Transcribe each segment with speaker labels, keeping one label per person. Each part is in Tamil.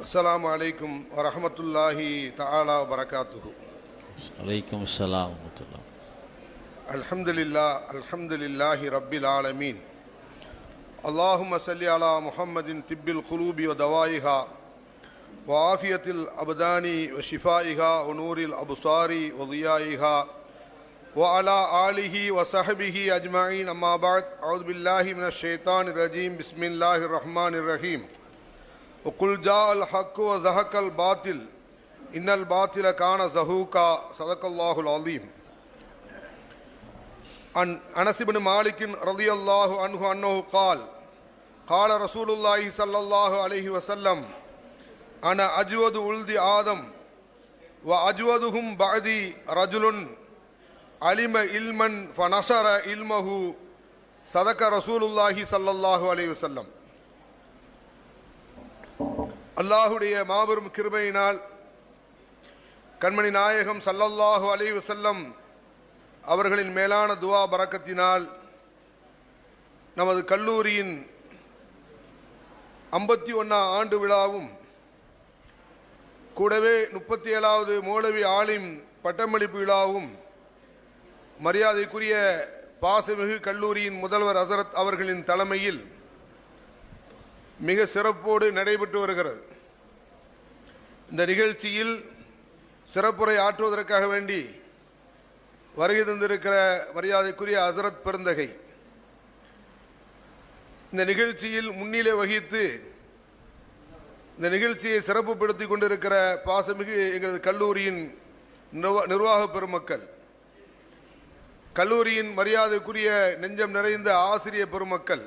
Speaker 1: السلام عليكم ورحمة الله تعالى وبركاته.
Speaker 2: عليكم السلام ورحمة الله.
Speaker 1: الحمد لله رب العالمين. اللهم صل على محمد طب القلوب ودوائها وعافية الأبدان وشفائها ونور الأبصار وضيائها وعلى آله وصحبه أجمعين. أما بعد، أعوذ بالله من الشيطان الرجيم. بسم الله الرحمن الرحيم. وقل جاء الحق وزهق الباطل إن الباطل كان زهوقا. صدق الله العظيم. عن أنس بن مالك رضي الله عنه أنه قال قال رسول الله صلى الله عليه وسلم أنا أجود ولد آدم وأجودهم بعدي رجل علم علما فنشر علمه. صدق رسول الله صلى الله عليه وسلم. அல்லாஹுடைய மாபெரும் கிருபையினால் கண்மணி நாயகம் ஸல்லல்லாஹு அலைஹி வஸல்லம் அவர்களின் மேலான துஆ பரக்கத்தினால் நமது கல்லூரியின் 51 ஆண்டு விழாவும் கூடவே 37வது மௌலவி ஆலிம் பட்டமளிப்பு விழாவும் மரியாதைக்குரிய பாசமிகு கல்லூரியின் முதல்வர் ஹசரத் அவர்களின் தலைமையில் மிக சிறப்போடு நடைபெற்று வருகிறது. இந்த நிகழ்ச்சியில் சிறப்புரை ஆற்றுவதற்காக வேண்டி வருகை தந்திருக்கிற மரியாதைக்குரிய ஹசரத் பெருந்தகை இந்த நிகழ்ச்சியில் முன்னிலை வகித்து இந்த நிகழ்ச்சியை சிறப்புப்படுத்தி கொண்டிருக்கிற பாசமிகு எங்களது கல்லூரியின் நிர்வாக பெருமக்கள், கல்லூரியின் மரியாதைக்குரிய நெஞ்சம் நிறைந்த ஆசிரிய பெருமக்கள்,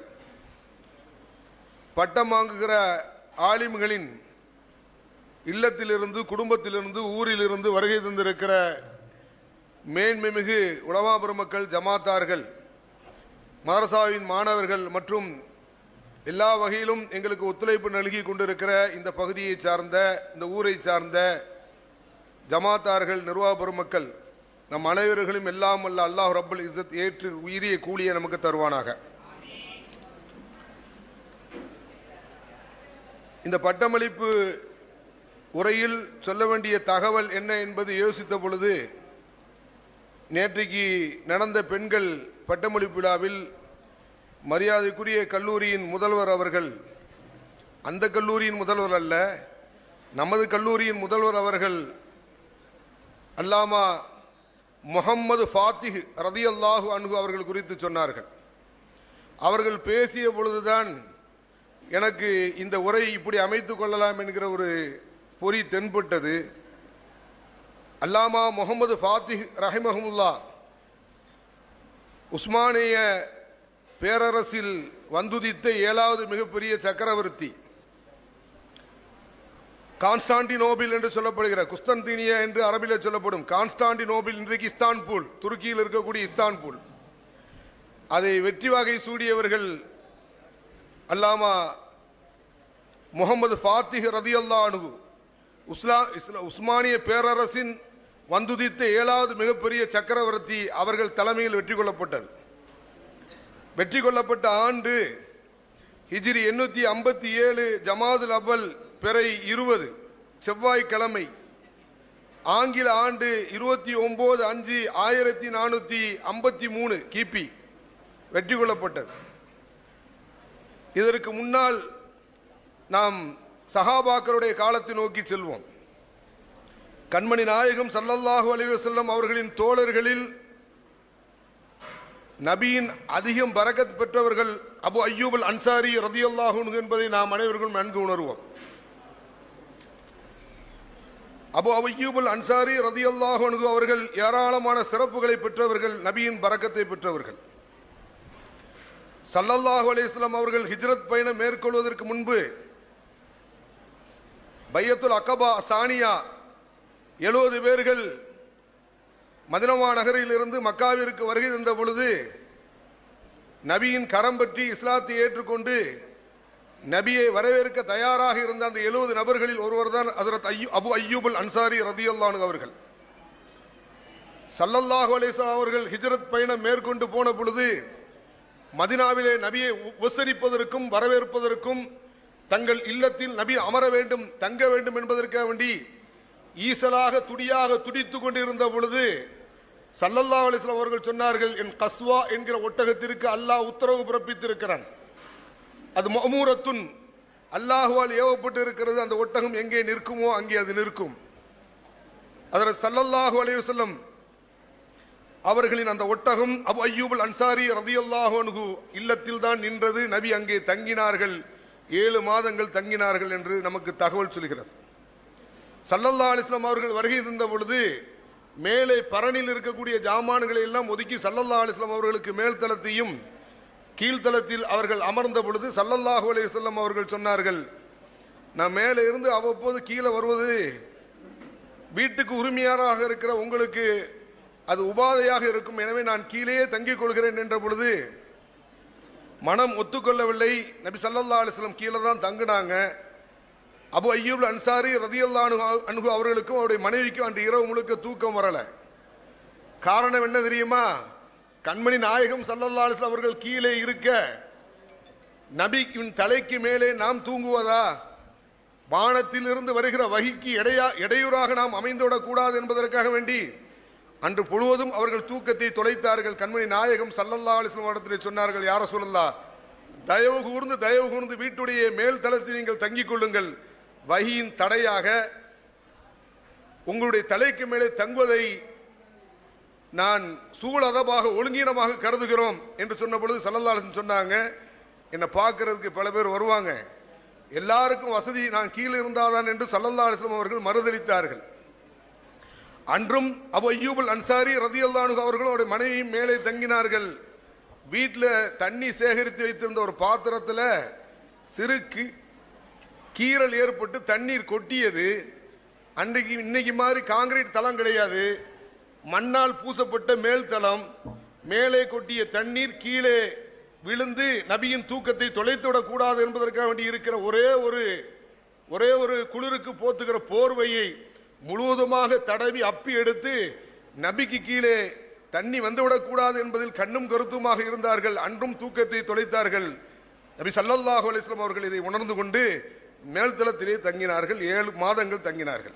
Speaker 1: பட்டம் வாங்குகிற ஆலிம்களின் இல்லத்திலிருந்து, குடும்பத்திலிருந்து, ஊரிலிருந்து வருகை தந்திருக்கிற மேன்மைமிகு உலமா பெருமக்கள், ஜமாத்தார்கள், மதரசாவின் மாணவர்கள் மற்றும் எல்லா வகையிலும் எங்களுக்கு ஒத்துழைப்பு நல்கி கொண்டிருக்கிற இந்த பகுதியை சார்ந்த, இந்த ஊரை சார்ந்த ஜமாத்தார்கள், நிர்வாக பெருமக்கள், நம் அனைவர்களும் எல்லாம் அல்ல அல்லாஹ் ரப்பல் இஸ்ஸத் ஏற்று உயரிய கூலியை நமக்கு தருவானாக. இந்த பட்டமளிப்பு உரையில் சொல்ல வேண்டிய தகவல் என்ன என்பது யோசித்த பொழுது, நேற்றைக்கு நடந்த பெண்கள் பட்டமளிப்பு விழாவில் மரியாதைக்குரிய கல்லூரியின் முதல்வர் அவர்கள், அந்த கல்லூரியின் முதல்வர் அல்ல, நமது கல்லூரியின் முதல்வர் அவர்கள் அல்லாமா முஹம்மது ஃபாத்திஹ் ரலியல்லாஹு அன்ஹு அவர்கள் குறித்து சொன்னார்கள். அவர்கள் பேசிய பொழுதுதான் எனக்கு இந்த உரை இப்படி அமைத்து கொள்ளலாம் என்கிற ஒரு பொறி தென்பட்டது. அல்லாமா முஹம்மது ஃபாத்திஹ் ரஹிமஹுல்லா உஸ்மானிய பேரரசில் வந்துதித்த 7வது மிகப்பெரிய சக்கரவர்த்தி. கான்ஸ்டாண்டினோபிள் என்று சொல்லப்படுகிற, குஸ்தன்தீனியா என்று அரபியில் சொல்லப்படும் கான்ஸ்டாண்டினோபிள், இன்றைக்கு இஸ்தான்புல், துருக்கியில் இருக்கக்கூடிய இஸ்தான்புல், அதை வெற்றி வாகை சூடியவர்கள் அல்லாமா முஹம்மது ஃபாத்திஹ் ரலியல்லாஹு அன்ஹு. உஸ்மானிய பேரரசின் வந்துதித்த 7வது மிகப்பெரிய சக்கரவர்த்தி அவர்கள் தலைமையில் வெற்றி கொள்ளப்பட்டது. வெற்றி கொள்ளப்பட்ட ஆண்டு ஹிஜ்ரி 857 ஜமாதுல் அவ்வல் பிறை 20 செவ்வாய்க்கிழமை. ஆங்கில ஆண்டு 29/5/1453 கிபி வெற்றி கொள்ளப்பட்டது. இதற்கு முன்னால் நாம் சஹாபாக்களுடைய காலத்தை நோக்கி செல்வோம். கண்மணி நாயகம் ஸல்லல்லாஹு அலைஹி வஸல்லம் அவர்களின் தோழர்களில் நபியின் அதிகம் பரக்கத் பெற்றவர்கள் அபு அய்யூப் அல் அன்சாரி ரலியல்லாஹு அன்ஹு என்பதை நாம் அனைவரும் நன்கு உணர்வோம். அபு அய்யூப் அல் அன்சாரி ரலியல்லாஹு அன்ஹு அவர்கள் ஏராளமான சிறப்புகளை பெற்றவர்கள், நபியின் பரக்கத்தை பெற்றவர்கள். ஸல்லல்லாஹு அலைஹி வஸல்லம் அவர்கள் ஹிஜ்ரத் பயணம் மேற்கொள்வதற்கு முன்பு பையத்துல் அகபா சானியா 70 பேர்கள் மதீனா நகரில் இருந்து மக்காவிற்கு வருகை தந்த பொழுது நபியின் கரம் பற்றி இஸ்லாத்தை ஏற்றுக்கொண்டு நபியை வரவேற்க தயாராக இருந்த அந்த 70 நபர்களில் ஒருவர் தான் ஹஜ்ரத் அபு அய்யூப் அல் அன்சாரி ரலியல்லாஹு அன்ஹு அவர்கள். ஸல்லல்லாஹு அலைஹி வஸல்லம் அவர்கள் ஹிஜ்ரத் பயணம் மேற்கொண்டு போன பொழுது மதீனாவிலே நபியை உபசரிப்பதற்கும் வரவேற்பதற்கும் தங்கள் இல்லத்தில் நபி அமர வேண்டும், தங்க வேண்டும் என்பதற்காக வேண்டி ஈசலாக துடியாக துடித்துக் கொண்டிருந்த பொழுது ஸல்லல்லாஹு அலைஹி வஸல்லம் அவர்கள் சொன்னார்கள், என் கஸ்வா என்கிற ஒட்டகத்திற்கு அல்லாஹ் உத்தரவு பிறப்பித்திருக்கிறான். அது மஅமூரத்துன், அல்லாஹுவால் ஏவப்பட்டு இருக்கிறது. அந்த ஒட்டகம் எங்கே நிற்குமோ அங்கே அது நிற்கும். ஹஜ்ரத் ஸல்லல்லாஹு அலைஹி வஸல்லம் அவர்களின் அந்த ஒட்டகம் அபு அய்யூப் அல் அன்சாரி ரலியல்லாஹு அன்ஹு இல்லத்தில் தான் நின்றது. நபி அங்கே தங்கினார்கள், 7 மாதங்கள் தங்கினார்கள் என்று நமக்கு தகவல் சொல்கிறது. ஸல்லல்லாஹு அலைஹி வஸல்லம் அவர்கள் வருகை தந்த பொழுது மேலே பரணில் இருக்கக்கூடிய ஜாமான்களை எல்லாம் ஒதுக்கி ஸல்லல்லாஹு அலைஹி வஸல்லம் அவர்களுக்கு மேல்தளத்தையும் கீழ்த்தளத்தில் அவர்கள் அமர்ந்த பொழுது ஸல்லல்லாஹு அலைஹி வஸல்லம் அவர்கள் சொன்னார்கள், நான் மேலே இருந்து அவ்வப்போது கீழே வருவது வீட்டுக்கு உரிமையாளராக இருக்கிற உங்களுக்கு அது உபாதையாக இருக்கும், எனவே நான் கீழே தங்கிக் கொள்கிறேன் என்ற பொழுது மனம் ஒத்துக்கொள்ளவில்லை. நபி ஸல்லல்லாஹு அலைஹி வஸல்லம் கீழே தான் தங்கினாங்க. அபு அய்யூப் அன்சாரி ரலியல்லாஹு அன்ஹு அவர்களுக்கும் அவருடைய மனைவிக்கும் அன்று இரவு முழுக்க தூக்கம் வரல. காரணம் என்ன தெரியுமா? கண்மணி நாயகம் ஸல்லல்லாஹு அலைஹி வஸல்லம் அவர்கள் கீழே இருக்க நபியின் தலைக்கு மேலே நாம் தூங்குவதா? வானத்தில் இருந்து வருகிற வஹிக்கு இடையூறாக நாம் அமைந்துவிடக் கூடாது என்பதற்காக வேண்டி அன்று முழுவதும் அவர்கள் தூக்கத்தை தொலைத்தார்கள். கண்மணி நாயகம் ஸல்லல்லாஹு அலைஹி வஸல்லம் இடத்திலே சொன்னார்கள், யா ரசூலல்லாஹ், தயவு கூர்ந்து வீட்டுடைய மேல் தளத்தில் நீங்கள் தங்கிக் கொள்ளுங்கள். வஹியின் தடையாக உங்களுடைய தலைக்கு மேலே தங்குவதை நான் சூழதபாக ஒழுங்கீனமாக கருதுகிறோம் என்று சொன்ன பொழுது ஸல்லல்லாஹு அலைஹி வஸல்லம் சொன்னாங்க, என்னை பார்க்கறதுக்கு பல பேர் வருவாங்க, எல்லாருக்கும் வசதி நான் கீழே இருந்தாதான் என்று ஸல்லல்லாஹு அலைஹி வஸல்லம் அவர்கள் மறுதளித்தார்கள். அன்றும் அபு அய்யூப் அல் அன்சாரி ரலியல்லாஹு அன்ஹு அவர்களுடைய மனைவியும் மேலே தங்கினார்கள். வீட்டில் தண்ணி சேகரித்து வைத்திருந்த ஒரு பாத்திரத்தில் சிறு கீறல் ஏற்பட்டு தண்ணீர் கொட்டியது. அன்றைக்கு இன்னைக்கு மாதிரி காங்கிரீட் தளம் கிடையாது, மண்ணால் பூசப்பட்ட மேல் தளம். மேலே கொட்டிய தண்ணீர் கீழே விழுந்து நபியின் தூக்கத்தை தொலைத்துவிடக் கூடாது என்பதற்காக வேண்டி இருக்கிற ஒரே ஒரு குளிருக்கு போத்துகிற போர்வையை முழுவதுமாக தடவி அப்பி எடுத்து நபிக்கு கீழே தண்ணி வந்துவிடக் கூடாது என்பதில் கண்ணும் கருத்துமாக இருந்தார்கள். அன்றும் தூக்கத்தை தொலைத்தார்கள். நபி ஸல்லல்லாஹு அலைஹி வஸல்லம் அவர்கள் இதை உணர்ந்து கொண்டு மேல்தளத்திலே தங்கினார்கள், 7 மாதங்கள் தங்கினார்கள்.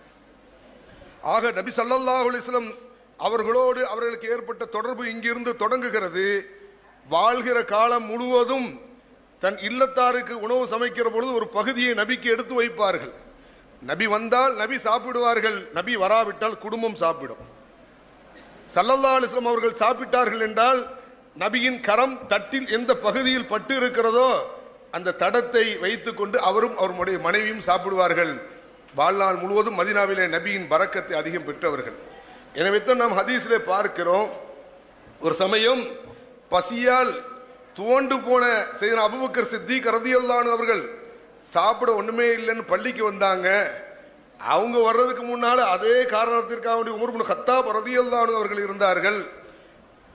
Speaker 1: ஆக நபி ஸல்லல்லாஹு அலைஹி வஸல்லம் அவர்களோடு அவர்களுக்கு ஏற்பட்ட தொடர்பு இங்கிருந்து தொடங்குகிறது. வாழ்கிற காலம் முழுவதும் தன் இல்லத்தாருக்கு உணவு சமைக்கிற பொழுது ஒரு பகுதியை நபிக்கு எடுத்து வைப்பார்கள். நபி வந்தால் நபி சாப்பிடுவார்கள், நபி வராவிட்டால் குடும்பம் சாப்பிடும். ஸல்லல்லாஹு அலைஹி வஸல்லம் அவர்கள் சாப்பிட்டார்கள் என்றால் நபியின் கரம் தட்டில் எந்த பகுதியில் பட்டு இருக்கிறதோ அந்த தடத்தை வைத்துக் கொண்டு அவரும் அவருடைய மனைவியும் சாப்பிடுவார்கள். வாழ்நாள் முழுவதும் மதீனாவிலே நபியின் பரக்கத்தை அதிகம் பெற்றவர்கள். எனவே தான் நாம் ஹதீஸிலே பார்க்கிறோம், ஒரு சமயம் பசியால் துவண்டு போன சையதுனா அபூபக்கர் சித்திக் ரலியல்லாஹு அன்ஹு அவர்கள் சாப்பிட ஒண்ணுமே இல்லைன்னு பள்ளிக்கு வந்தாங்க. அவங்க வர்றதுக்கு முன்னால அதே காரணத்திற்காக வேண்டி உமர் இப்னு கத்தாப் ரலியல்லாஹு அன்ஹு அவர்கள் இருந்தார்கள்.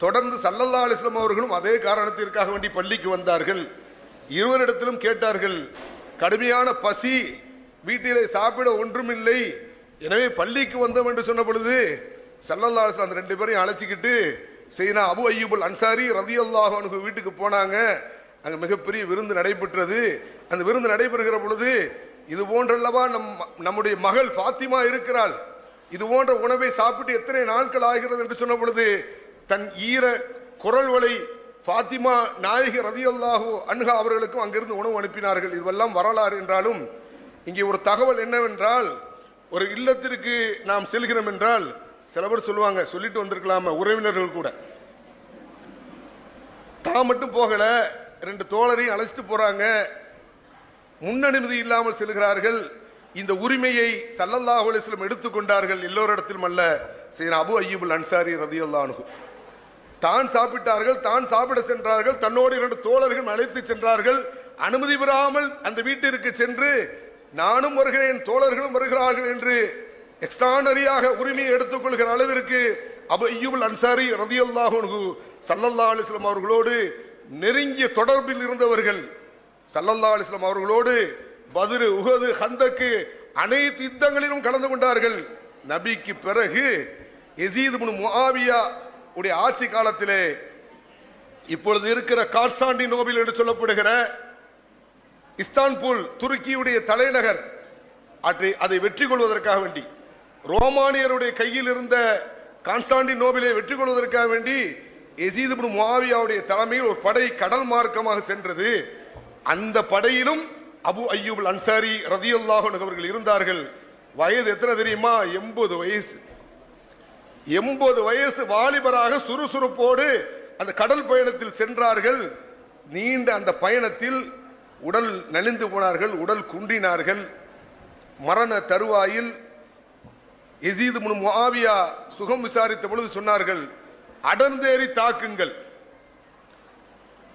Speaker 1: தொடர்ந்து ஸல்லல்லாஹு அலைஹி வஸல்லம் அவர்களும் அதே காரணத்திற்காக வேண்டி பள்ளிக்கு வந்தார்கள். இருவரிடத்திலும் கேட்டார்கள், கடுமையான பசி, வீட்டிலே சாப்பிட ஒன்றுமில்லை, எனவே பள்ளிக்கு வந்தோம் என்று சொன்ன பொழுது ஸல்லல்லாஹு அலைஹி வஸல்லம் அந்த 2 பேரையும் அழைச்சிக்கிட்டு சையதுனா அபு அய்யூப் அல் அன்சாரி ரலியல்லாஹு அன்ஹு வீட்டுக்கு போனாங்க. அங்கே மிகப்பெரிய விருந்து நடைபெற்றது. அந்த விருந்து நடைபெறுகிற பொழுது இது போன்றல்லவா நம்முடைய மகள் ஃபாத்திமா இருக்கிறாள், இது போன்ற உணவை சாப்பிட்டு எத்தனை நாட்கள் ஆகிறது என்று சொன்ன பொழுது தன் ஈர குரல் வலை ஃபாத்திமா நாயகி ரலியல்லாஹு அன்ஹா அவர்களுக்கும் அங்கிருந்து உணவு அனுப்பினார்கள். இதுவெல்லாம் வரலாறு என்றாலும் இங்கே ஒரு தகவல் என்னவென்றால், ஒரு இல்லத்திற்கு நாம் செல்கிறோம் என்றால் சில பேர் சொல்லுவாங்க, சொல்லிட்டு வந்திருக்கலாம உறவினர்கள் கூட, தான் மட்டும் போகல 2 தோழரையும் அழைச்சிட்டு போறாங்க, முன்னனுமதி இல்லாமல் செல்கிறார்கள். இந்த உரிமையை ஸல்லல்லாஹு அலைஹி வஸல்லம் எடுத்துக்கொண்டார்கள். எல்லோரிடத்திலும் அல்ல, சையதுனா அபு அய்யூப் அல் அன்சாரி ரலியல்லாஹு அன்ஹு தான் சாப்பிட்டார்கள், தான் சாப்பிட சென்றார்கள், தன்னோடு 2 தோழர்கள் அழைத்து சென்றார்கள். அனுமதி பெறாமல் அந்த வீட்டிற்கு சென்று நானும் வருகிறேன் தோழர்களும் வருகிறார்கள் என்று எக்ஸ்ட்ரானரியாக உரிமையை எடுத்துக்கொள்கிற அளவிற்கு அபு அய்யூப் அல் அன்சாரி ரலியல்லாஹு அன்ஹு ஸல்லல்லாஹு அலைஹி வஸல்லம் அவர்களோடு நெருங்கிய தொடர்பில் இருந்தவர்கள். ஸல்லல்லாஹு அலைஹி வஸல்லம் அவர்களோடு பத்ர், உஹது, ஹந்தக்கு அனைத்து யுத்தங்களிலும் கலந்து கொண்டார்கள். நபிக்கு பிறகு யஸீத் இப்னு முஆவியா உடைய ஆட்சி காலத்திலே இப்பொழுது இருக்கிற கான்ஸ்டான்டினோபிள் என்று சொல்லப்படுகிற இஸ்தான்புல் துருக்கியுடைய தலைநகர், அதை வெற்றி கொள்வதற்காக வேண்டி, ரோமானியருடைய கையில் இருந்த கான்ஸ்டாண்டினோபிலை வெற்றி கொள்வதற்காக வேண்டி யசீத் இப்னு முஆவியாவுடைய தலைமையில் ஒரு படை கடல் மார்க்கமாக சென்றது. அந்த படையிலும் அபு அய்யூப் அன்சாரி ரலியல்லாஹு அன்ஹு அவர்கள் இருந்தார்கள். வயது எத்தனை தெரியுமா? 80 வயசு. 80 வயசு வாலிபராக சுறுசுறுப்போடு அந்த கடல் பயணத்தில் சென்றார்கள். நீண்ட அந்த பயணத்தில் உடல் நலிந்து போனார்கள், உடல் குன்றினார்கள். மரண தருவாயில் யசீத் இப்னு முஆவியா சுகம் விசாரித்த பொழுது சொன்னார்கள், அடர்ந்தேறி தாக்குங்கள்.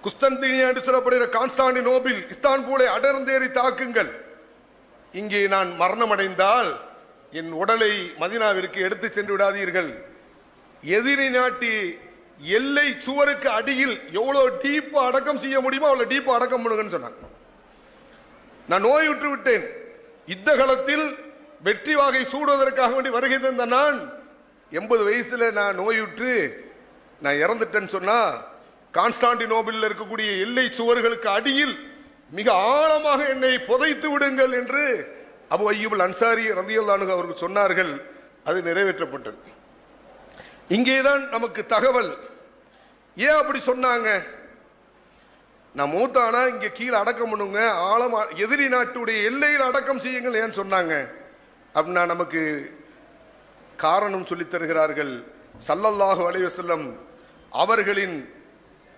Speaker 1: குஸ்தன்தீனியா என்று சொல்லப்படுகிற கான்ஸ்டாண்டினோபில் இஸ்தான்புலை அடர்ந்தேறி தாக்குங்கள். இங்கே நான் மரணம் அடைந்தால் என் உடலை மதீனாவிற்கு எடுத்து சென்று விடாதீர்கள். எதிரி நாட்டு எல்லை சுவருக்கு அடியில் எவ்வளவு டீப்பா அடக்கம் செய்ய முடியுமோ அவ்வளவு டீப்பா அடக்கம் பண்ணுங்கன்னு சொன்னாங்க. நான் நோயுற்று விட்டேன். யுத்த காலத்தில் வெற்றி வாகை சூடுவதற்காக வேண்டி வருகை தந்த நான் 80 வயசுல நான் நோயுற்று நான் இறந்துட்டேன்னு சொன்னா, கான்ஸ்டாண்டினோபில் இருக்கக்கூடிய எல்லை சுவர்களுக்கு அடியில் மிக ஆழமாக என்னை புதைத்து விடுங்கள் என்று அபு அய்யூப் அன்சாரி ரலியல்லாஹு அன்ஹு அவர்கள் சொன்னார்கள். அது நிறைவேற்றப்பட்டது. இங்கேதான் நமக்கு தகவல். ஏன் அப்படி சொன்னாங்க? நான் மூத்தானா இங்க கீழே அடக்கம் பண்ணுங்க, ஆழமா எதிரி நாட்டுடைய எல்லையில் அடக்கம் செய்யுங்கள் ஏன் சொன்னாங்க அப்படின்னா நமக்கு காரணம் சொல்லித் தருகிறார்கள். ஸல்லல்லாஹு அலைஹி வஸல்லம் அவர்களின்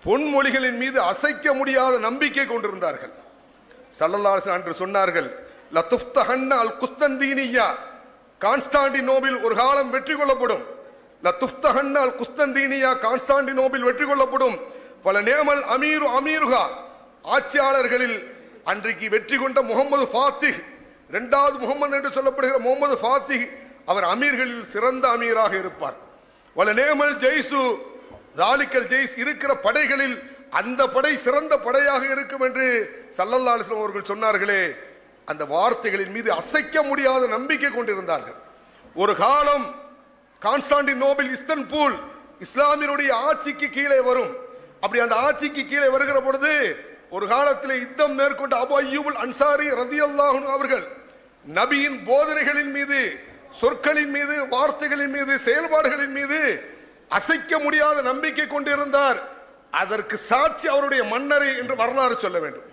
Speaker 1: பொன்மொழிகளின் மீது அசைக்க முடியாத நம்பிக்கை கொண்டிருந்தார்கள். ஸல்லல்லாஹு அலைஹி வஸல்லம் என்று சொன்னார்கள், லதுஃப்தஹன்ன அல் குஸ்தந்தீனியா, கான்ஸ்டாண்டினோபில் ஒரு காலம் வெற்றி கொள்ளப்படும். லதுஃப்தஹன்ன அல் குஸ்தந்தீனியா, கான்ஸ்டாண்டினோபில் வெற்றி கொள்ளப்படும். பல நேமல் அமீரு அமீருகா, ஆட்சியாளர்களில் அன்றைக்கு வெற்றி கொண்ட முகமது ஃபாத்திஹ், இரண்டாவது முகமது என்று சொல்லப்படுகிற முகமது ஃபாத்திஹ், அவர் அமீர்களில் சிறந்த அமீராக இருப்பார். வல நேமல் ஜெய்சு ஜாலிக்கல் ஜெய்ஸ், இருக்கிற படைகளில் அந்த படை சிறந்த படையாக இருக்கும் என்று ஸல்லல்லாஹு அலைஹி வஸல்லம் அவர்கள் சொன்னார்களே, அந்த வார்த்தைகளின் மீது அசைக்க முடியாத நம்பிக்கை கொண்டிருந்தார்கள். ஒரு காலம் கான்ஸ்டாண்டினோபில் இஸ்தான்புல் இஸ்லாமியருடைய ஆட்சிக்கு கீழே வரும். அப்படி அந்த ஆட்சிக்கு கீழே வருகிற பொழுது ஒரு காலத்தில் யுத்தம் மேற்கொண்ட அபு அய்யூப் அன்சாரி ரலியல்லாஹு அன்ஹு அவர்கள் நபியின் போதனைகளின் மீது, சொற்களின் மீது, வார்த்தைகளின் மீது, செயல்பாடுகளின் மீது அசைக்க முடியாத நம்பிக்கை கொண்டிருந்தார். அதற்கு சாட்சி அவருடைய மன்னரை என்று வரலாறு சொல்ல வேண்டும்.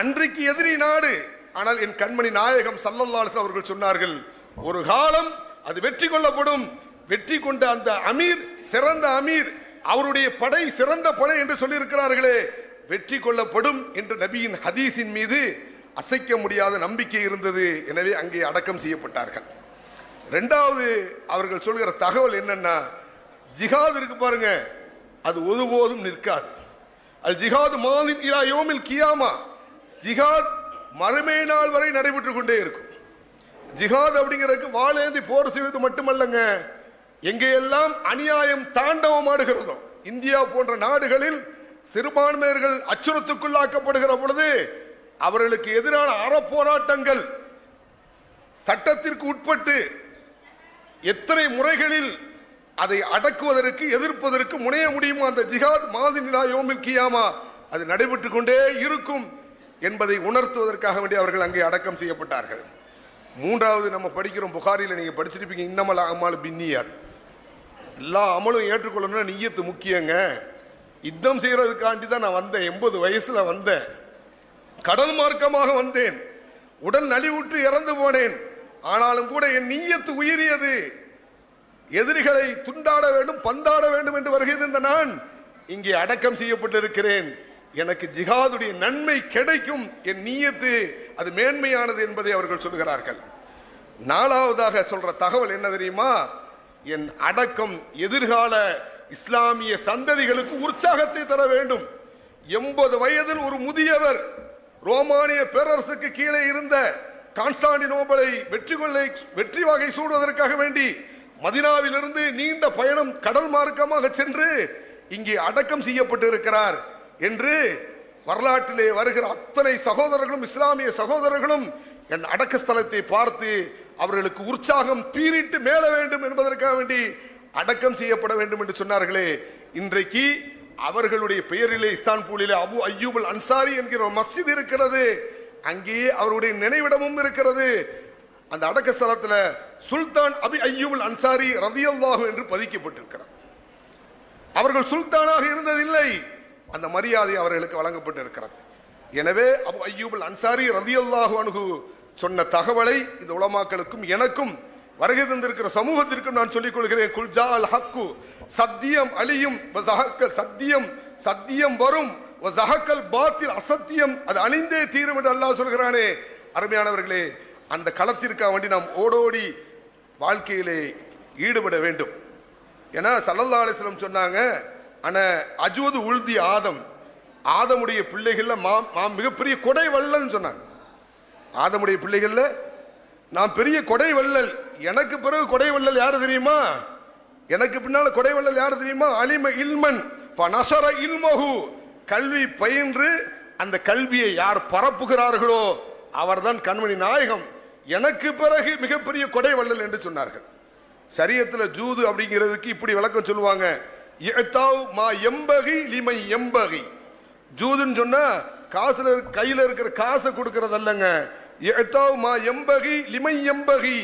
Speaker 1: அன்றைக்கு எதிரி நாடு, ஆனால் என் கண்மணி நாயகம் ஸல்லல்லாஹு அலைஹி வஸல்லம் அவர்கள் சொன்னார்கள், ஒரு காலம் அது வெற்றி கொள்ளப்படும். வெற்றி கொண்ட அந்த அமீர் சிறந்த அமீர், அவருடைய படை சிறந்த படை என்று சொல்லியிருக்கிறார்களே, வெற்றி கொள்ளப்படும் என்று நபியின் ஹதீஸின் மீது அசைக்க முடியாத நம்பிக்கை இருந்தது. எனவே அங்கே அடக்கம் செய்யப்பட்டார்கள். இரண்டாவது அவர்கள் சொல்கிற தகவல் என்னன்னா, ஜிஹாத் இருக்கு பாருங்க, அது ஒருபோதும் நிற்காது. அல் ஜிஹாத் மாலின் இலா யௌமில் கியாமா, ஜிஹாத் மறுமை நாள் வரை நடைபெற்று கொண்டே இருக்கும். ஜிஹாத் அப்படிங்கிறதுக்கு வாளேந்தி போர் செய்வது மட்டுமல்லங்க, எங்கெல்லாம் அநியாயம் தாண்டவம் ஆடுகிறதோ, இந்தியா போன்ற நாடுகளில் சிறுபான்மையர்கள் அச்சுறுத்துக்குள்ளாக்கப்படுகிற பொழுது அவர்களுக்கு எதிரான அறப்போராட்டங்கள் சட்டத்திற்கு உட்பட்டு எத்தனை முறைகளில் அதை அடக்குவதற்கு எதிர்ப்பதற்கு முனைய முடியுமோ, அந்த ஜிஹாத் மாலின் இலா யௌமில் கியாமா அது நடைபெற்றுக் கொண்டே இருக்கும் என்பதை உணர்த்துவதற்காக வேண்டி அவர்கள் அங்கே அடக்கம் செய்யப்பட்டார்கள். மூன்றாவது நம்ம படிக்கிறோம், புகாரியில் நீங்க படிச்சிருப்பீங்க, இன்னமல் அமாலு பின்னியாத், எல்லா அமலும் ஏற்றுக்கொள்ளணும்னா நிய்யத்து முக்கியங்க. யுத்தம் செய்யறதுக்காண்டி தான் நான் வந்தேன், 80 வயசுல வந்தேன், கடல் மார்க்கமாக வந்தேன், உடல் நலிவுற்று இறந்து போனேன், ஆனாலும் கூட என் நிய்யத்து உயரியது. எதிரிகளை துண்டாட வேண்டும், பந்தாட வேண்டும் என்று வருகிறது நான் இங்கே அடக்கம் செய்யப்பட்டிருக்கிறேன். எனக்கு ஜிஹாதுடைய நன்மை கிடைக்கும், என் நிய்யத்து அது மேன்மையானது என்பதை அவர்கள் சொல்கிறார்கள். நாலாவதாக சொல்ற தகவல் என்ன தெரியுமா? என் அடக்கம் எதிர்கால இஸ்லாமிய சந்ததிகளுக்கு உற்சாகத்தை தர வேண்டும். 80 வயதில் ஒரு முதியவர் ரோமானிய பேரரசுக்கு கீழே இருந்த கான்ஸ்டாண்டினோபிளை வெற்றி வாகை சூடுவதற்காக வேண்டி மதீனாவிலிருந்து நீண்ட பயணம் கடல் மார்க்கமாக சென்று இங்கே அடக்கம் செய்யப்பட்டு இருக்கிறார் என்று வரலாற்றிலே வருகிற அத்தனை சகோதரர்களும், இஸ்லாமிய சகோதரர்களும் என் அடக்க ஸ்தலத்தை பார்த்து அவர்களுக்கு உற்சாகம் பீரிட்டு மேல வேண்டும் என்பதற்காக வேண்டி அடக்கம் செய்யப்பட வேண்டும் என்று சொன்னார்களே. இன்றைக்கு அவர்களுடைய பெயரிலே இஸ்தான்புலிலே அபு அய்யூப் அல் அன்சாரி என்கிற ஒரு மஸ்ஜித் இருக்கிறது. அங்கேயே அவருடைய நினைவிடமும் இருக்கிறது. அந்த அடக்க ஸ்தலத்தில் சுல்தான் அபி அய்யூப் அல் அன்சாரி ரலியல்லாஹு என்று பதிக்கப்பட்டிருக்கிறார். அவர்கள் சுல்தானாக இருந்ததில்லை, அந்த மரியாதை அவர்களுக்கு வழங்கப்பட்டிருக்கிறது. எனவே அபு அய்யூப் அல் அன்சாரி ரலியல்லாஹு அன்ஹு சொன்ன தகவலை இந்த உலமாக்களுக்கும் எனக்கும் வருகை தந்திருக்கிற சமூகத்திற்கும் நான் சொல்லிக் கொள்கிறேன். குல்ஜா அல் ஹக்கு, சத்தியம் அழியும், சத்தியம் சத்தியம் வரும், பாத்தில் அசத்தியம் அது அழிந்தே தீரும் என்று அல்லாஹ் சொல்கிறானே. அருமையானவர்களே, அந்த களத்திற்காக வேண்டி நாம் ஓடோடி வாழ்க்கையிலே ஈடுபட வேண்டும். ஏன்னா ஸல்லல்லாஹு அலைஹி வஸல்லம் சொன்னாங்க, அன அஜ்வது உல்தி ஆதம், ஆதமுடைய பிள்ளைகள்ல மிகப்பெரிய கொடை வள்ளல்னு சொன்னாங்க. ஆதமுடைய பிள்ளைகள்ல நான் பெரிய கொடை வள்ளல். எனக்கு பிறகு கொடை வள்ளல் யாரு தெரியுமா? எனக்கு பின்னால கொடை வள்ளல் யாரு தெரியுமா? அலிம இல்மன் ஃபனஷர இல்மஹு, கல்வி பயின்று அந்த கல்வியை யார் பரப்புகிறார்களோ அவர்தான் கண்மணி நாயகம். எனக்கு பிறகு மிகப்பெரிய கொடை வள்ளல் என்று சொன்னார்கள். ஷரியத்துல ஜூது அப்படிங்கிறதுக்கு இப்படி விளக்கம் சொல்லுவாங்க, இஅதாவ் மா யம்பகி லிமை யம்பகி. ஜூதுன்னு சொன்னா காசுல கையில இருக்கிற காசை கொடுக்கிறது அல்லங்க. இஅதாவ் மா யம்பகி லிமை யம்பகி,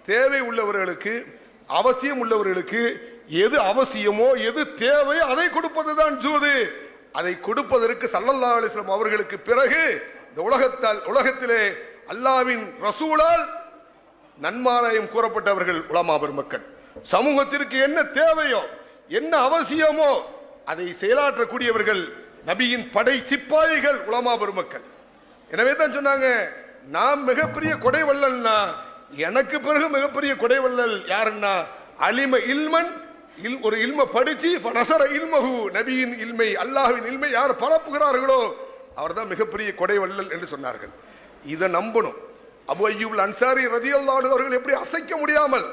Speaker 1: தேவை உள்ளவர்களுக்கு, அவசியம் உள்ளவர்களுக்கு எது அவசியமோ எது தேவையோ அதை கொடுப்பதுதான் ஜூது. அதை கொடுப்பதற்கு ஸல்லல்லாஹு அலைஹி வஸல்லம் அவர்களுக்கு பிறகு இந்த உலகத்திலே அல்லாஹ்வின் ரசூலால் நன்மாராயம் கூறப்பட்டவர்கள் உலமா பெருமக்கள். சமூகத்திற்கு என்ன தேவையோ என்ன அவசியமோ அதை செயலாற்றக்கூடியவர்கள் நபியின் படை சிப்பாய்கள் உலமா பெருமக்கள். எனவே தான் சொன்னாங்க, நான் மிகப்பெரிய கொடை வள்ளல்னா எனக்கு பிறகு மிகப்பெரிய கொடை வள்ளல் யாருன்னா அலிம இல்மன், ஒரு இல்ம படிச்சு ஃபனஷர இல்மஹு, நபியின் இல்மை அல்லாஹ்வின் இல்மை யார் பரப்புகிறார்களோ அவர்தான் மிகப்பெரிய கொடை வள்ளல் என்று சொன்னார்கள். இதை நம்பணும். அபு அய்யூப் அல் அன்சாரி ரலியல்லாஹு அன்ஹு அவர்கள் எப்படி அசைக்க முடியாமல்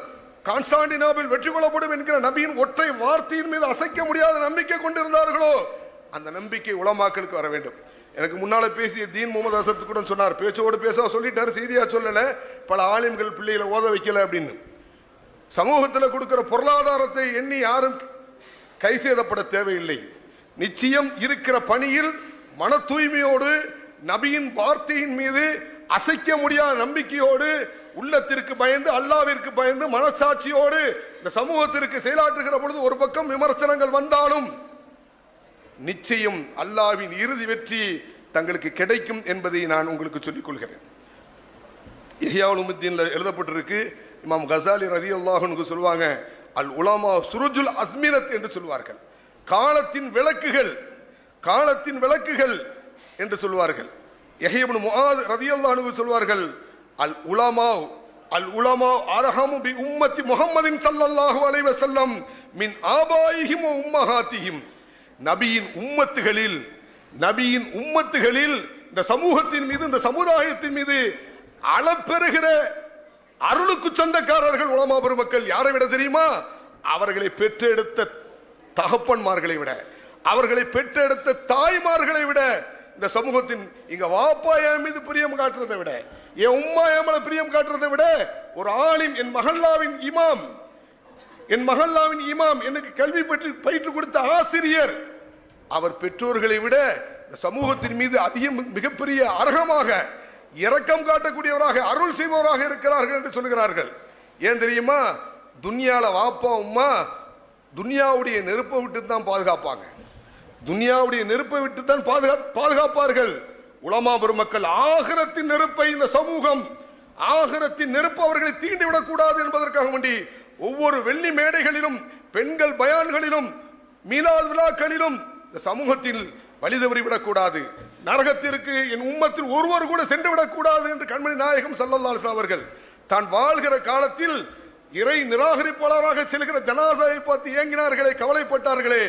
Speaker 1: கான்ஸ்டாண்டினோபிள் வெற்றி கொள்ளப்படும் என்கிற நபியின் ஒற்றை வார்த்தையின் மீது அசைக்க முடியாத நம்பிக்கை கொண்டிருந்தார்களோ அந்த நம்பிக்கை உலமாக்களுக்கு வர வேண்டும். எனக்கு முன்னால பேசிய தீன் முகமது அசத் கூட சொன்னார், பேச்சோடு பேச சொல்லிட்டாரு, செய்தியா சொல்லல, பல ஆலிம்கள் பிள்ளைகளை ஓத வைக்கல அப்படின்னு. சமூகத்தில் கொடுக்கிற பொருளாதாரத்தை எண்ணி யாரும் கை சேதப்பட தேவையில்லை. நிச்சயம் இருக்கிற பணியில் மன தூய்மையோடு நபியின் வார்த்தையின் மீது அசைக்க முடியாத நம்பிக்கையோடு உள்ளத்திற்கு பயந்து அல்லாவிற்கு பயந்து மனசாட்சியோடு இந்த சமூகத்திற்கு செயலாற்றுகிற பொழுது ஒரு பக்கம் விமர்சனங்கள் வந்தாலும் நிச்சயம் அல்லாஹ்வின் இறுதி வெற்றி தங்களுக்கு கிடைக்கும் என்பதை நான் உங்களுக்கு சொல்லிக் கொள்கிறேன். இஹ்யா உலுமுத்தீன்ல எழுதப்பட்டிருக்கு, இமாம் கஸாலி ரலியல்லாஹு அன்ஹு சொல்வாங்க, அல் உலமா சுருஜுல் அஸ்மினத் என்று சொல்வார்கள். காலத்தின் விளக்குகள், காலத்தின் விளக்குகள் என்று சொல்வார்கள். யஹ்யா இப்னு முஆத் ரலியல்லாஹு அன்ஹு சொல்வார்கள், அல் உலமா அரஹமு பி உம்மத்தி முஹம்மதின் ஸல்லல்லாஹு அலைஹி வஸல்லம் மின் ஆபாயிஹிம் வ உம்மஹாத்திஹிம். நபியின் உம்மத்துகளில் இந்த சமூகத்தின் மீது, இந்த சமுதாயத்தின் மீது அளப்பெறுகிற அருளுக்கு சொந்தக்காரர்கள் உலமா பெருமக்கள். யாரை விட தெரியுமா? அவர்களை பெற்றெடுத்த தகப்பன்மார்களை விட, அவர்களை பெற்றெடுத்த தாய்மார்களை விட, இந்த சமூகத்தின் இங்க வாப்பா என் மீது பிரியம் காட்டுறதை விட, என் உம்மா என் மேல பிரியம் காட்டுறதை விட, ஒரு ஆலிம், என் மஹல்லாவின் இமாம், எனக்கு கல்வி பயிற்று கொடுத்த ஆசிரியர், அவர் பெற்றோர்களை விட இந்த சமூகத்தின் மீது மிகப்பெரிய அரகமாக இரக்கம் காட்டக்கூடியவராக அருள் செய்பவராக இருக்கிறார்கள் என்று சொல்கிறார்கள். ஏன் தெரியுமா? துன்யால வாப்பா உம்மா துன்யாவுடைய நெருப்பை விட்டு தான் பாதுகாப்பாங்க, துன்யாவுடைய நெருப்பை விட்டு தான் பாதுகாப்பார்கள். உலமா பெருமக்கள் ஆகிரத்தின் நெருப்பை, இந்த சமூகம் ஆகிரத்தின் நெருப்பு அவர்களை தீண்டிவிடக் கூடாது என்பதற்காக வேண்டி ஒவ்வொரு வெள்ளி மேடைகளிலும், பெண்கள் பயான்களிலும், மீலாது விழாக்களிலும் இந்த சமூகத்தில் வழிதவறிவிடக் கூடாது, நரகத்திற்கு என் உம்மத்தில் ஒருவர் கூட சென்று விடக்கூடாது என்று கண்மணி நாயகம் ஸல்லல்லாஹு அலைஹி வஸல்லம் அவர்கள் தான் வாழ்கிற காலத்தில் இறை நிராகரிப்பாளராக செல்கிற ஜனாசாவை பார்த்து ஏங்கினார்களே, கவலைப்பட்டார்களே,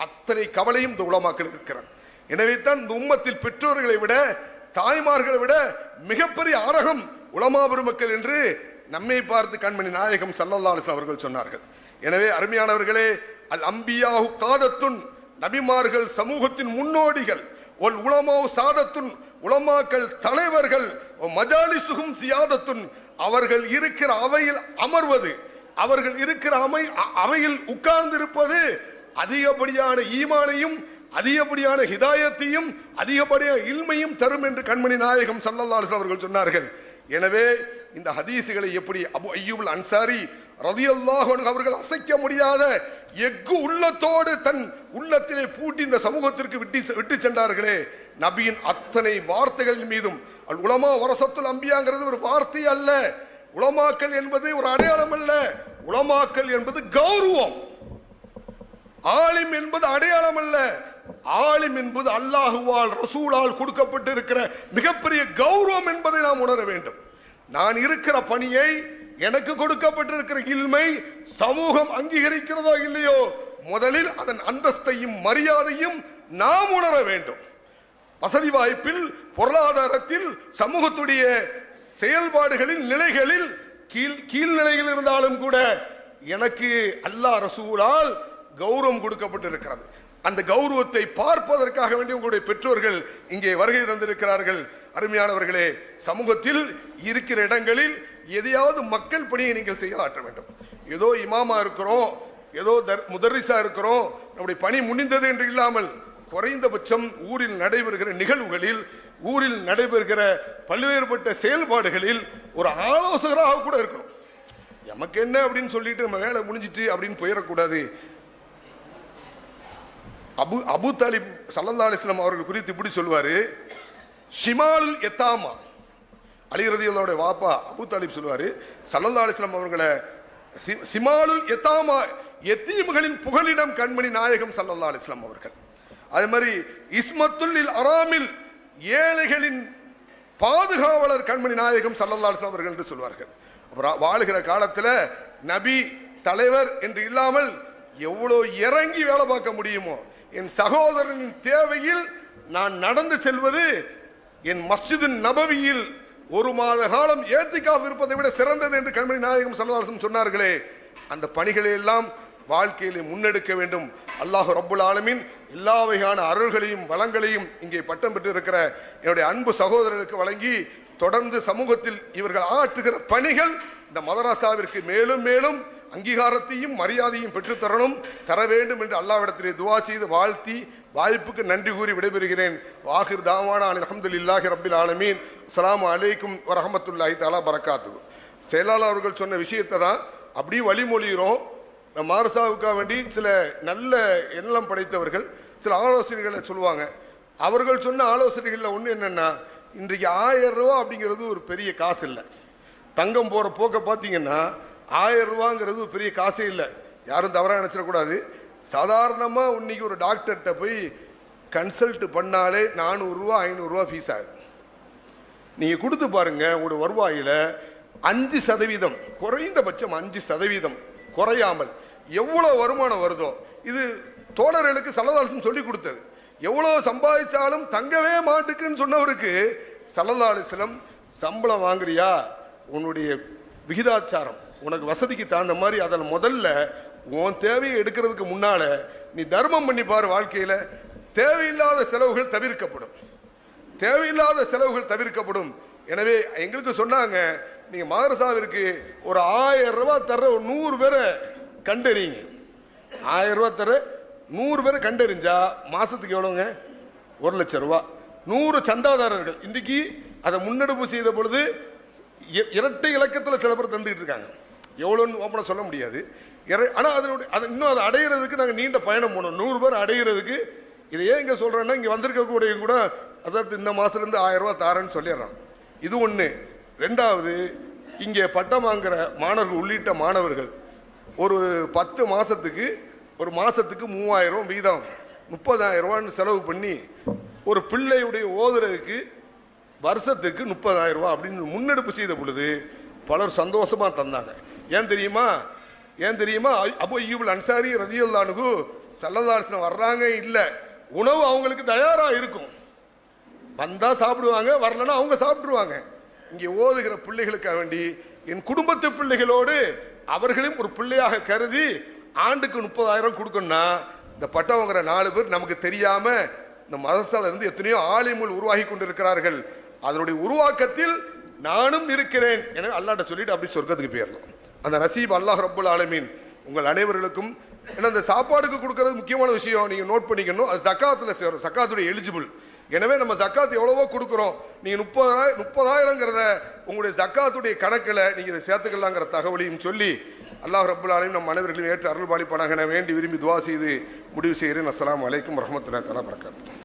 Speaker 1: அத்தனை கவலையும் இந்த உலமாக்கள் இருக்கிறார். எனவே தான் இந்த உம்மத்தில் பெற்றோர்களை விட, தாய்மார்களை விட மிகப்பெரிய அரகம் உலமா பெருமக்கள் என்று நம்மை பார்த்து கண்மணி நாயகம் ஸல்லல்லாஹு அலைஹி வஸல்லம் அவர்கள் சொன்னார்கள். எனவே அருமையானவர்களே, அல் அம்பியாஹு காதத்துன், நபிமார்கள் சமூகத்தின் முன்னோடிகள், ஒல் உலமாவு சாதத்துன், உலமாக்கள் தலைவர்கள், மஜாலிசுகும் சியாதத்துன், அவர்கள் இருக்கிற அவையில் அமர்வது, அவர்கள் இருக்கிற அவையில் உட்கார்ந்து இருப்பது அதிகப்படியான ஈமானையும் அதிகப்படியான ஹிதாயத்தையும் அதிகப்படியான இல்மையும் தரும் என்று கண்மணி நாயகம் ஸல்லல்லாஹு அலைஹி அவர்கள் சொன்னார்கள். எனவே இந்த ஹதீசுகளை எப்படி அபு அய்யூப் அன்சாரி ரலியல்லாஹு அன்ஹு அவர்கள் அசைக்க முடியாத எஃகு உள்ளத்தோடு தன் உள்ளத்திலே பூட்டி இந்த சமூகத்திற்கு விட்டு சென்றார்களே, நபியின் அத்தனை வார்த்தைகளின் மீதும் உலமா வரசத்துல் அம்பியாங்கிறது ஒரு வார்த்தை அல்ல, உலமாக்கல் என்பது ஒரு அடையாளம் அல்ல, உலமாக்கல் என்பது கௌரவம். ஆலிம் என்பது அடையாளம் அல்ல, ஆலிம் என்பது அல்லாஹுவால் ரசூலால் கொடுக்கப்பட்டு இருக்கிற மிகப்பெரிய கௌரவம் என்பதை நாம் உணர வேண்டும். நான் இருக்கிற பணியை, எனக்கு கொடுக்கப்பட்டிருக்கிற இல்மை சமூகம் அங்கீகரிக்கிறதோ இல்லையோ, முதலில் அதன் அந்தஸ்தையும் மரியாதையும் நாம் உணர வேண்டும். வசதி வாய்ப்பில், பொருளாதாரத்தில், சமூகத்துடைய செயல்பாடுகளின் நிலைகளில் கீழ்நிலையில் இருந்தாலும் கூட எனக்கு அல்லாஹ் ரசூலால் கௌரவம் கொடுக்கப்பட்டிருக்கிறது. அந்த கௌரவத்தை பார்ப்பதற்காக வேண்டி உங்களுடைய பெற்றோர்கள் இங்கே வருகை தந்திருக்கிறார்கள். அருமையானவர்களே, சமூகத்தில் இருக்கிற இடங்களில் எதையாவது மக்கள் பணியை நீங்கள் செய்யலாற்ற வேண்டும். ஏதோ இமாமா இருக்கிறோம், ஏதோ முதர்ரிசா இருக்கிறோம், நம்முடைய பணி முடிந்தது என்று இல்லாமல் குறைந்தபட்சம் ஊரில் நடைபெறுகிற நிகழ்வுகளில், ஊரில் நடைபெறுகிற பல்வேறுபட்ட செயல்பாடுகளில் ஒரு ஆலோசகராக கூட இருக்கணும். நமக்கு என்ன அப்படின்னு சொல்லிட்டு நம்ம வேலை முடிஞ்சிட்டு அப்படின்னு போயிடக்கூடாது. அபு தாலிப் ஸல்லல்லாஹு அலைஹி வஸல்லம் அவர்கள் குறித்து இப்படி சொல்வாரு, ஷிமாலுல் யதாமா, அலி ரலியல்லாஹு அன்ஹு வாப்பா அபு தாலிப் சொல்வாரு, ஸல்லல்லாஹு அலைஹி வஸல்லம் அவர்களை ஷிமாலுல் யதாமா, யத்தீம்களின் புகலிடம் கண்மணி நாயகம் ஸல்லல்லாஹு அலைஹி வஸல்லம் அவர்கள். அதே மாதிரி இஸ்மத்துல் அராமில், ஏழைகளின் பாதுகாவலர் கண்மணி நாயகம் ஸல்லல்லாஹு அலைஹி வஸல்லம் அவர்கள் என்று சொல்வார்கள். வாழுகிற காலத்தில் நபி தலைவர் என்று இல்லாமல் எவ்வளவு இறங்கி வேலை பார்க்க முடியுமோ, என் சகோதரனின் தேவையில் நான் நடந்து செல்வது என் மஸ்ஜிது நபவியில் ஒரு மாத காலம் ஏத்திகாஃப் இருப்பதை விட சிறந்தது என்று கண்மணி நாயகம் ஸல்லல்லாஹு அலைஹி வஸல்லம் சொன்னார்களே, அந்த பணிகளை எல்லாம் வாழ்க்கையிலே முன்னெடுக்க வேண்டும். அல்லாஹ் ரப்புல் ஆலமீன் எல்லா வகையான அருள்களையும் வளங்களையும் இங்கே பட்டம் பெற்று இருக்கிற என்னுடைய அன்பு சகோதரர்களுக்கு வழங்கி, தொடர்ந்து சமூகத்தில் இவர்கள் ஆற்றுகிற பணிகள் இந்த மதரசாவிற்கு மேலும் மேலும் அங்கீகாரத்தையும் மரியாதையும் பெற்றுத்தரணும், தர வேண்டும் என்று அல்லாஹ்விடத்திலே துவா செய்து வாழ்த்தி வாய்ப்புக்கு நன்றி கூறி விடைபெறுகிறேன். வாஹிர் தாவானா அல்ஹம்துலில்லாஹி ரப்பில் ஆலமீன். அஸ்ஸலாமு அலைக்கும் வரஹ்மத்துல்லாஹி தஆலா பரக்காத்துஹு. செயலாளர் அவர்கள் சொன்ன விஷயத்தை தான் அப்படியே வழிமொழிகிறோம். மாரசாவுக்காக வேண்டி சில நல்ல எண்ணம் படைத்தவர்கள் சில ஆலோசனைகளை சொல்லுவாங்க. அவர்கள் சொன்ன ஆலோசனைகளில் ஒன்று என்னென்னா, இன்றைக்கு 1000 ரூபா அப்படிங்கிறது ஒரு பெரிய காசு இல்லை. தங்கம் போகிற போக்க பார்த்தீங்கன்னா 1000 ரூபாங்கிறது ஒரு பெரிய காசே இல்லை. யாரும் தவறாக நினச்சிடக்கூடாது. சாதாரணமாக இன்னைக்கு ஒரு டாக்டர்கிட்ட போய் கன்சல்ட் பண்ணாலே 400 ரூபா 500 ரூபா ஃபீஸ் ஆகுது. நீங்கள் கொடுத்து பாருங்கள், உங்களுடைய வருவாயில் 5% குறைந்தபட்சம் 5% குறையாமல் எவ்வளோ வருமானம் வருதோ, இது தோழர்களுக்கு ஸல்லல்லாஹு சொல்லி கொடுத்தது. எவ்வளோ சம்பாதிச்சாலும் தங்கவே மாட்டுக்குன்னு சொன்னவருக்கு ஸல்லல்லாஹு அலைஹி வஸல்லம் சம்பளம் வாங்குறியா, உன்னுடைய விகிதாச்சாரம் உனக்கு வசதிக்கு தகுந்த மாதிரி அதில் முதல்ல உன் தேவையை எடுக்கிறதுக்கு முன்னால நீ தர்மம் பண்ணி பாரு. வாழ்க்கையில் தேவையில்லாத செலவுகள் தவிர்க்கப்படும், தேவையில்லாத செலவுகள் தவிர்க்கப்படும். எனவே எங்களுக்கு சொன்னாங்க, நீங்க மதரசாவிற்கு ஒரு 1000 ரூபா தர ஒரு 100 பேரை கண்டறிங்க. 1000 ரூபா தர 100 பேரை கண்டறிஞ்சா மாசத்துக்கு எவ்வளோங்க? 1 லட்சம் ரூபா. 100 சந்தாதாரர்கள் இன்றைக்கு அதை முன்னெடுப்பு செய்த பொழுது இரட்டை இலக்கத்தில் சில பேர் தந்துக்கிட்டு இருக்காங்க. எவ்வளோன்னு ஓப்பனாக சொல்ல முடியாது. ஆனால் அதை இன்னும் அதை அடையிறதுக்கு நாங்கள் நீண்ட பயணம் போனோம். 100 பேர் அடையிறதுக்கு. இதை ஏன் இங்கே சொல்கிறேன்னா, இங்கே வந்திருக்கக்கூடிய கூட அதாவது இந்த மாதத்துலேருந்து 1000 ரூபா தாரேன்னு சொல்லிடுறான். இது ஒன்று. ரெண்டாவது, இங்கே பட்டம் வாங்குகிற மாணவர்கள் உள்ளிட்ட மாணவர்கள் ஒரு 10 மாதத்துக்கு ஒரு மாதத்துக்கு 3000 வீதம் 30,000 ரூபான்னு செலவு பண்ணி ஒரு பிள்ளையுடைய ஓதுறதுக்கு வருஷத்துக்கு 30,000 ரூபா அப்படின்னு முன்னெடுப்பு செய்த பொழுது பலர் சந்தோஷமாக தந்தாங்க. ஏன் தெரியுமா? அபு அய்யூப் அன்சாரி ரலியல்லாஹு அன்ஹு ஸல்லல்லாஹு அலைஹி வஸல்லம் வர்றாங்க, இல்லை உணவு அவங்களுக்கு தயாராக இருக்கும், வந்தால் சாப்பிடுவாங்க, வரலன்னா அவங்க சாப்பிட்ருவாங்க. இங்கே ஓதுகிற பிள்ளைகளுக்காக வேண்டி என் குடும்பத்து பிள்ளைகளோடு அவர்களையும் ஒரு பிள்ளையாக கருதி ஆண்டுக்கு 30,000 கொடுக்கணும்னா, இந்த பட்டம் வாங்குற 4 பேர் நமக்கு தெரியாம இந்த மதரசால இருந்து எத்தனையோ ஆலிம்கள் உருவாகி கொண்டிருக்கிறார்கள். அதனுடைய உருவாக்கத்தில் நானும் இருக்கிறேன். எனவே அல்லாஹ்ட்ட சொல்லிட்டு அப்படி சொர்க்கத்துக்கு போயிடலாம். அந்த நசீப் அல்லாஹ் ரப்புல் ஆலமீன் உங்கள் அனைவர்களுக்கும் ஏன்னா இந்த சாப்பாடுக்கு கொடுக்கறது முக்கியமான விஷயம், நீங்கள் நோட் பண்ணிக்கணும். அது ஜக்காத்தில் சேரும், ஜக்காத்துடைய எலிஜிபிள். எனவே நம்ம ஜக்காத் எவ்வளவோ கொடுக்குறோம், நீங்கள் 30,000ங்கிறத உங்களுடைய ஜக்காத்துடைய கணக்கில் நீங்கள் இதை சேர்த்துக்கலாங்கிற தகவலையும் சொல்லி அல்லாஹ் ரப்புல் ஆலமீன் நம் அனைவர்களையும் ஏற்று அருள் பாலிப்பானாக வேண்டி விரும்பி துவா செய்து முடிவு செய்கிறேன். அஸ்ஸலாமு அலைக்கும் வரஹ்மத்துல்லாஹி தஆலா வபரகாத்துஹு.